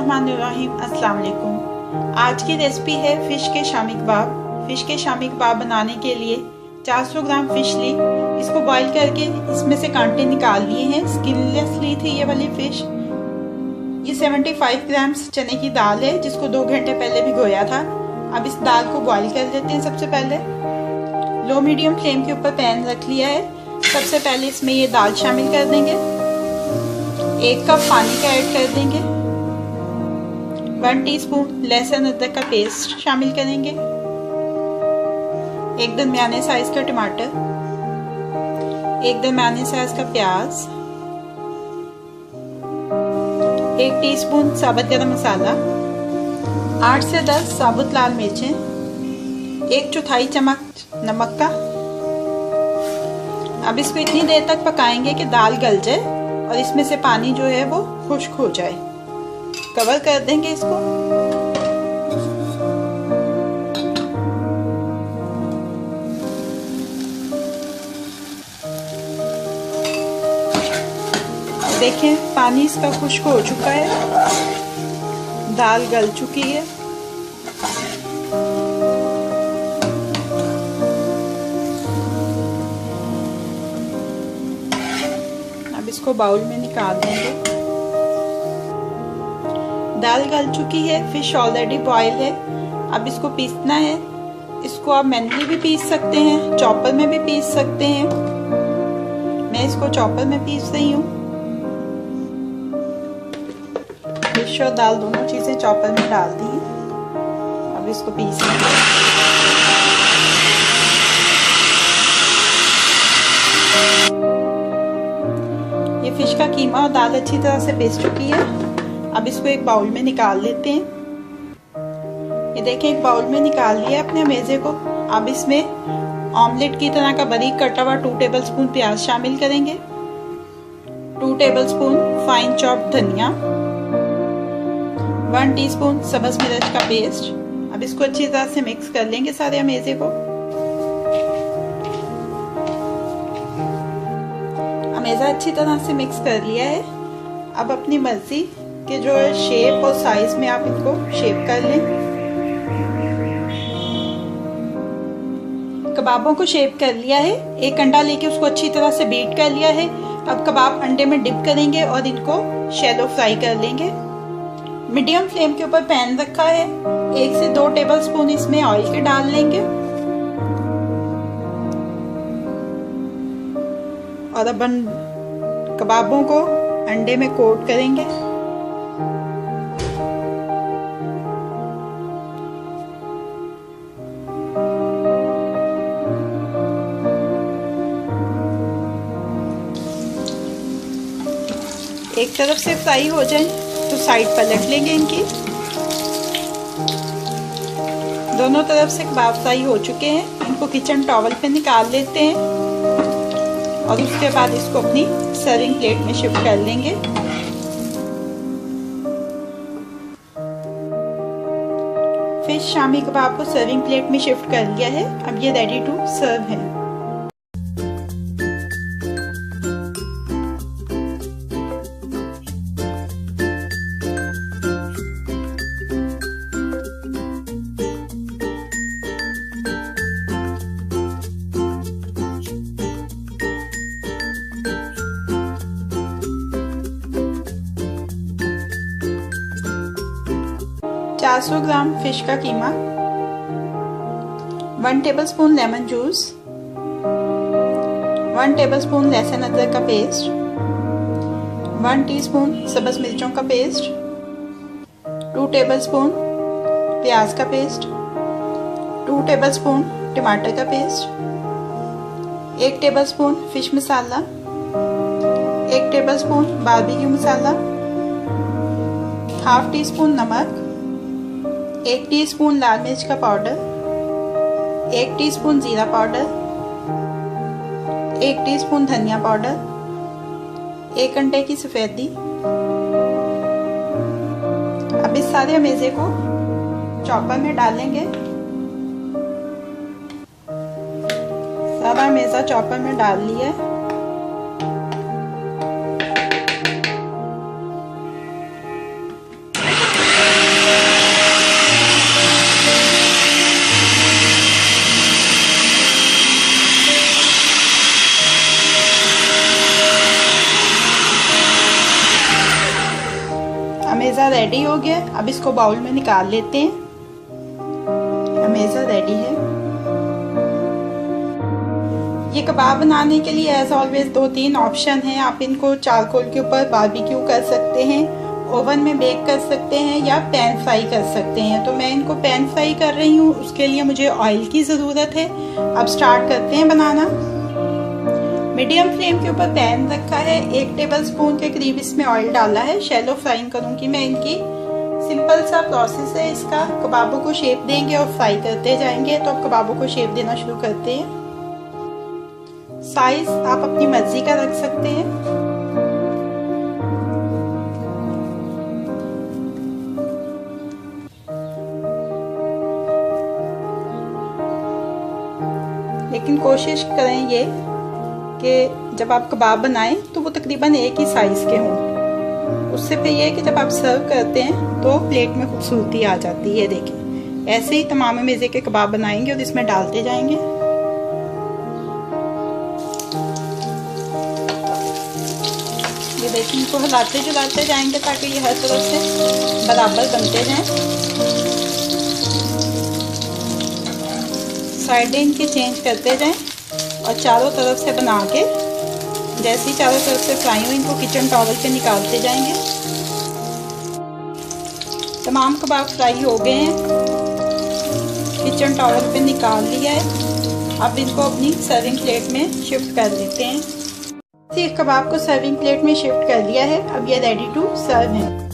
बिस्मिल्लाहिर्रहमानिर्रहीम। अस्सलाम वालेकुम। आज की रेसिपी है फ़िश के शामी कबाब। फ़िश के शामी कबाब बनाने के लिए 400 ग्राम फ़िश ली, इसको बॉईल करके इसमें से कांटे निकाल लिए हैं। स्किनलेस ली थी ये वाली फ़िश। ये 75 ग्राम्स चने की दाल है जिसको 2 घंटे पहले भिगोया था। अब इस दाल को बॉईल कर लेते हैं। सबसे पहले लो मीडियम फ्लेम के ऊपर पैन रख लिया है। सबसे पहले इसमें ये दाल शामिल कर देंगे। 1 कप पानी का ऐड कर देंगे। 1 टीस्पून लहसुन अदरक का पेस्ट शामिल करेंगे। 1 दरमियाने साइज का टमाटर, 1 दरमियाने साइज का प्याज, 1 टीस्पून साबुत गरम मसाला, 8 से 10 साबुत लाल मिर्चें, 1/4 चम्मच नमक का। अब इसको इतनी देर तक पकाएंगे कि दाल गल जाए और इसमें से पानी जो है वो खुश्क हो जाए। कवर कर देंगे इसको। देखें पानी इसका खुश्क हो चुका है, दाल गल चुकी है। अब इसको बाउल में निकाल देंगे। दाल गल चुकी है, फिश ऑलरेडी बॉयल है। अब इसको पीसना है। इसको आप मैनुअली भी पीस सकते हैं, चॉपर में भी पीस सकते हैं। मैं इसको चॉपर में पीस रही हूँ। फिश और दाल दोनों चीजें चॉपर में डाल दी हैं। अब इसको पीस लेंगे। ये फिश का कीमा और दाल अच्छी तरह से पीस चुकी है। अब इसको एक बाउल में निकाल लेते हैं। ये देखें एक बाउल में निकाल लिया अपने मेज़े को। अब इसमें ऑमलेट की तरह का बारीक कटा हुआ 2 टेबलस्पून प्याज शामिल करेंगे, 2 टेबलस्पून फाइन चॉप्ड धनिया, 1 टीस्पून सब्ज़ मिर्च का पेस्ट। अब इसको अच्छी तरह से मिक्स कर लेंगे सारे मेज़े को। मेज़ा अच्छी तरह से मिक्स कर लिया है। अब अपनी मर्जी के जो है शेप और साइज में आप इनको शेप कर लें। कबाबों को शेप कर लिया है। एक अंडा लेके उसको अच्छी तरह से बीट कर लिया है। अब कबाब अंडे में डिप करेंगे और इनको शैलो फ्राई कर लेंगे। मीडियम फ्लेम के ऊपर पैन रखा है। 1 से 2 टेबलस्पून इसमें ऑयल के डाल लेंगे और अब कबाबों को अंडे में कोट करेंगे। एक तरफ से फ्राई हो जाए तो साइड पलट लेंगे इनकी। दोनों तरफ से कबाब फ्राई हो चुके हैं। इनको किचन टॉवल पे निकाल लेते हैं और उसके बाद इसको अपनी सर्विंग प्लेट में शिफ्ट कर लेंगे। फिश शामी कबाब को सर्विंग प्लेट में शिफ्ट कर लिया है। अब ये रेडी टू सर्व है। – 400 ग्राम फिश का कीमा, 1 टेबलस्पून लेमन जूस, 1 टेबलस्पून लहसुन अदरक का पेस्ट, 1 टीस्पून सब्ज़ मिर्चों का पेस्ट, 2 टेबलस्पून प्याज का पेस्ट, 2 टेबलस्पून टमाटर का पेस्ट, 1 टेबलस्पून फिश मसाला, 1 टेबलस्पून बारबेक्यू मसाला, ½ टीस्पून नमक, 1 टीस्पून लाल मिर्च का पाउडर, 1 टीस्पून जीरा पाउडर, 1 टीस्पून धनिया पाउडर, 1 अंडे की सफेदी। अब इस सारे मेज़े को चॉपर में डालेंगे। सारा मेज़ा चॉपर में डाल लिया है। रेडी हो गया। अब इसको बाउल में निकाल लेते हैं। हमेशा रेडी है। ये कबाब बनाने के लिए एज ऑलवेज 2-3 ऑप्शन हैं। आप इनको चारकोल के ऊपर बारबेक्यू कर सकते हैं, ओवन में बेक कर सकते हैं या पैन फ्राई कर सकते हैं। तो मैं इनको पैन फ्राई कर रही हूँ, उसके लिए मुझे ऑयल की ज़रूरत है। अब स्टार्ट करते हैं बनाना। मीडियम फ्लेम के ऊपर पैन रखा है, 1 टेबलस्पून के करीब इसमें ऑयल डाला है। शैलो फ्राइंग करूँगी मैं इनकी। सिंपल सा प्रोसेस है इसका। कबाबों को शेप देंगे और फ्राई करते जाएंगे। तो अब कबाबों को शेप देना शुरू करते हैं। साइज आप अपनी मर्जी का रख सकते हैं। लेकिन कोशिश करें ये कि जब आप कबाब बनाएं तो वो तकरीबन एक ही साइज़ के हों। उससे फिर ये है कि जब आप सर्व करते हैं तो प्लेट में खूबसूरती आ जाती है। देखिए, ऐसे ही तमाम मज़े के कबाब बनाएंगे और इसमें डालते जाएंगे। ये देखिए, इनको हिलाते जुलाते जाएंगे ताकि ये हर तरफ से बराबर बनते जाएं। साइडें इनकी चेंज करते जाएं और चारों तरफ से बना के जैसे ही चारों तरफ से फ्राई हो इनको किचन टॉवल पे निकालते जाएंगे। तमाम कबाब फ्राई हो गए हैं, किचन टॉवल पे निकाल लिया है। अब इनको अपनी सर्विंग प्लेट में शिफ्ट कर देते हैं। एक कबाब को सर्विंग प्लेट में शिफ्ट कर लिया है। अब ये रेडी टू सर्व है।